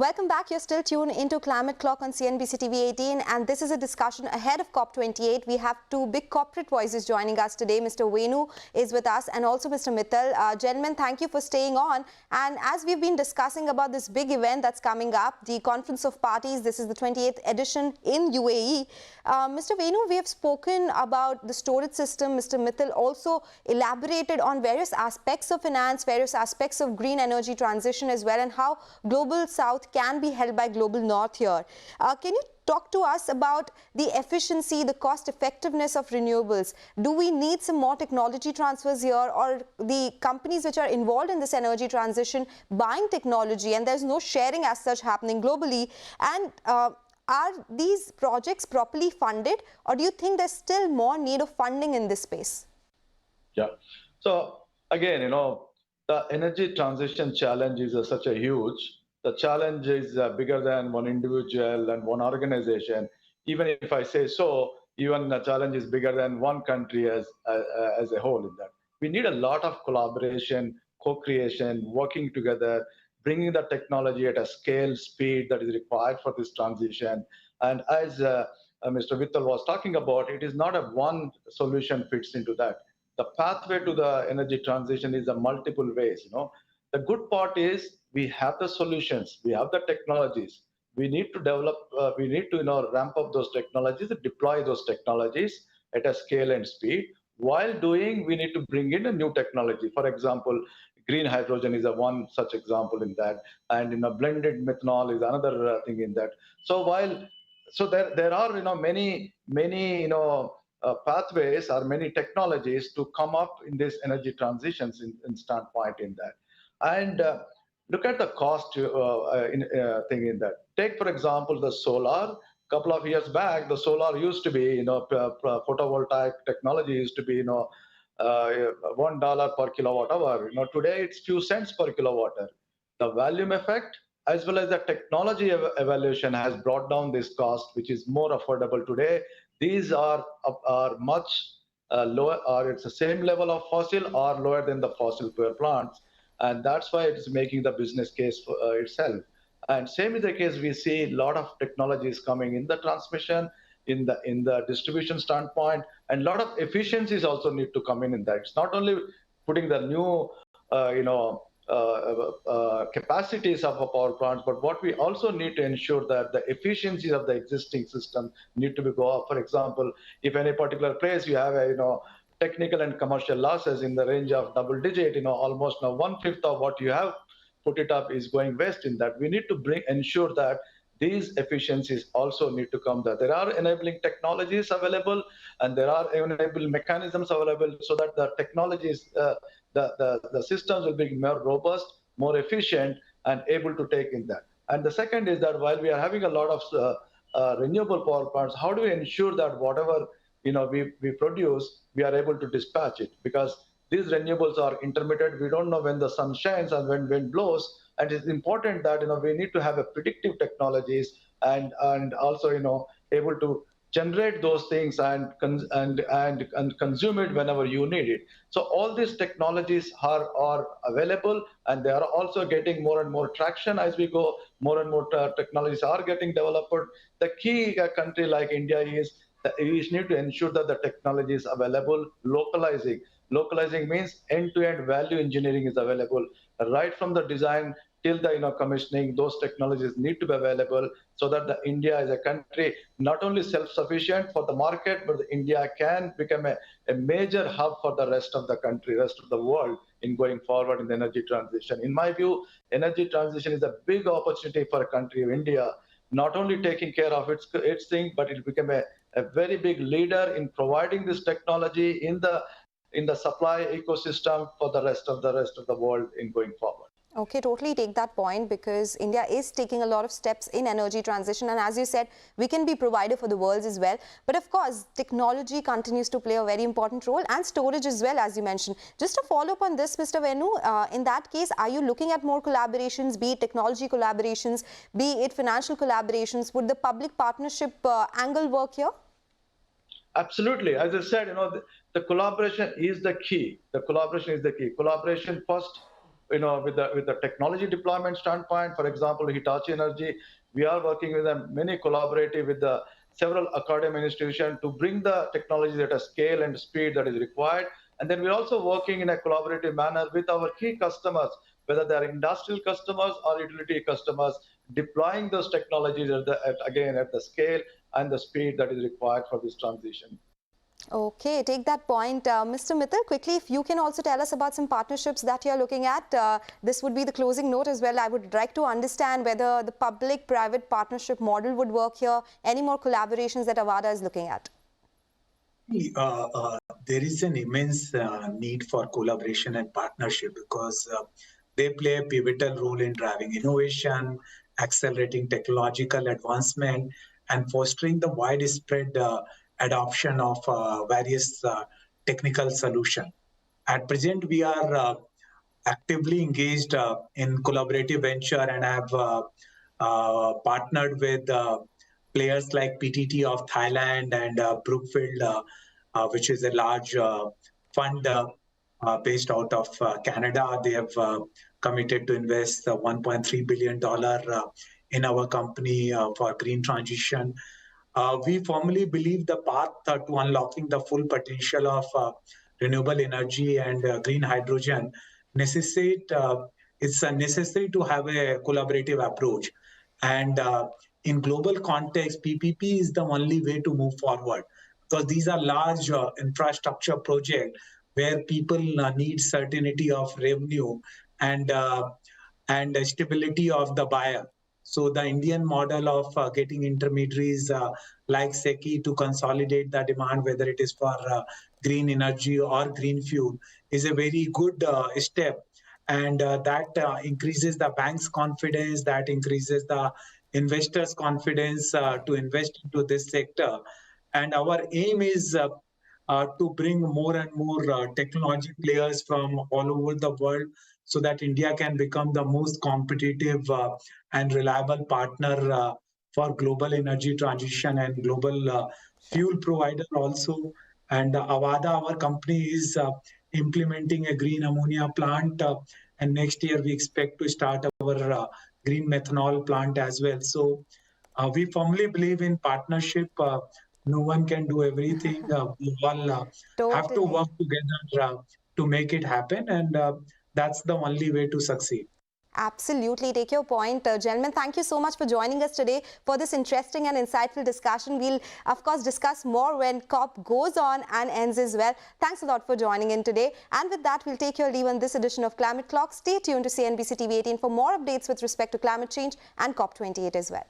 Welcome back. You're still tuned into Climate Clock on CNBC-TV18, and this is a discussion ahead of COP28. We have two big corporate voices joining us today. Mr. Venu is with us and also Mr. Mittal. Gentlemen, thank you for staying on. And as we've been discussing about this big event that's coming up, the Conference of Parties, this is the 28th edition in UAE. Mr. Venu, we have spoken about the storage system. Mr. Mittal also elaborated on various aspects of finance, various aspects of green energy transition as well, and how Global South can be held by Global North here. Can you talk to us about the efficiency, the cost effectiveness of renewables? Do we need some more technology transfers here, or the companies which are involved in this energy transition buying technology and there's no sharing as such happening globally? And are these projects properly funded, or do you think there's still more need of funding in this space? Yeah. So again, the energy transition challenge is such a huge. The challenge is bigger than one individual and one organization. Even if I say so, even the challenge is bigger than one country as a whole in that. We need a lot of collaboration, co-creation, working together, bringing the technology at a scale, speed that is required for this transition. And as Mr. Mittal was talking about, it is not a one solution fits into that. The pathway to the energy transition is a multiple ways. The good part is we have the solutions, we have the technologies. We need to develop, we need to ramp up those technologies, deploy those technologies at a scale and speed. While doing, we need to bring in a new technology. For example, green hydrogen is a one such example in that, and blended methanol is another thing in that. So there are many pathways or many technologies to come up in this energy transitions in standpoint in that. And look at the cost thing in that. Take, for example, the solar. Couple of years back, the solar used to be, photovoltaic technology used to be, $1 per kilowatt hour. Today it's few cents per kilowatt hour. The volume effect as well as the technology evaluation has brought down this cost, which is more affordable today. These are much lower, or it's the same level of fossil or lower than the fossil power plants. And that's why it's making the business case for itself. And same is the case, we see a lot of technologies coming in the transmission, in the distribution standpoint, and a lot of efficiencies also need to come in that. It's not only putting the new, capacities of a power plant, but what we also need to ensure that the efficiencies of the existing system need to be go up. For example, if any particular place you have a, technical and commercial losses in the range of double digit, almost now 1/5 of what you have put it up is going waste in that. We need to ensure that these efficiencies also need to come there. There are enabling technologies available and there are enabling mechanisms available so that the technologies, the systems will be more robust, more efficient, and able to take in that. And the second is that while we are having a lot of renewable power plants, how do we ensure that whatever we produce, we are able to dispatch it? Because these renewables are intermittent. We don't know when the sun shines and when wind blows. And it's important that we need to have a predictive technologies and also able to generate those things and consume it whenever you need it. So all these technologies are available, and they are also getting more and more traction as we go. More and more technologies are getting developed. The key country like India is that we need to ensure that the technology is available. Localizing means end-to-end value engineering is available, right from the design till the commissioning. Those technologies need to be available so that India as a country not only self-sufficient for the market, but India can become a major hub for the rest of the country, rest of the world in going forward in the energy transition. In my view, energy transition is a big opportunity for a country of India, not only taking care of its thing, but it become a very big leader in providing this technology in the supply ecosystem for the rest of the world in going forward. Okay, totally take that point, because India is taking a lot of steps in energy transition, and as you said, we can be provider for the world as well. But of course, technology continues to play a very important role, and storage as well, as you mentioned. Just to follow up on this, Mr. Venu, in that case, are you looking at more collaborations, be it technology collaborations, be it financial collaborations? Would the public partnership angle work here? Absolutely. As I said, the collaboration is the key. The collaboration is the key. Collaboration first with the technology deployment standpoint. For example, Hitachi Energy, we are working with them, many collaborative with the several academic institutions to bring the technology at a scale and speed that is required. And then we're also working in a collaborative manner with our key customers, whether they're industrial customers or utility customers, deploying those technologies again at the scale and the speed that is required for this transition. Okay, take that point. Mr. Mittal, quickly, if you can also tell us about some partnerships that you're looking at. This would be the closing note as well. I would like to understand whether the public-private partnership model would work here. Any more collaborations that Avaada is looking at? There is an immense need for collaboration and partnership because they play a pivotal role in driving innovation, accelerating technological advancement, and fostering the widespread adoption of various technical solutions. At present, we are actively engaged in collaborative venture and have partnered with players like PTT of Thailand and Brookfield, which is a large fund based out of Canada. They have committed to invest $1.3 billion in our company for green transition. We firmly believe the path to unlocking the full potential of renewable energy and green hydrogen it's necessary to have a collaborative approach. And in global context, PPP is the only way to move forward because these are large infrastructure projects where people need certainty of revenue and stability of the buyer. So the Indian model of getting intermediaries like SECI to consolidate the demand, whether it is for green energy or green fuel, is a very good step. And that increases the bank's confidence, that increases the investors' confidence to invest into this sector. And our aim is to bring more and more technology players from all over the world so that India can become the most competitive and reliable partner for global energy transition and global fuel provider also. And Avaada, our company, is implementing a green ammonia plant. And next year, we expect to start our green methanol plant as well. So we firmly believe in partnership. No one can do everything. We all have to work together to make it happen. And that's the only way to succeed. Absolutely, take your point. Gentlemen, thank you so much for joining us today for this interesting and insightful discussion. We'll, of course, discuss more when COP goes on and ends as well. Thanks a lot for joining in today. And with that, we'll take your leave on this edition of Climate Clock. Stay tuned to CNBC TV18 for more updates with respect to climate change and COP28 as well.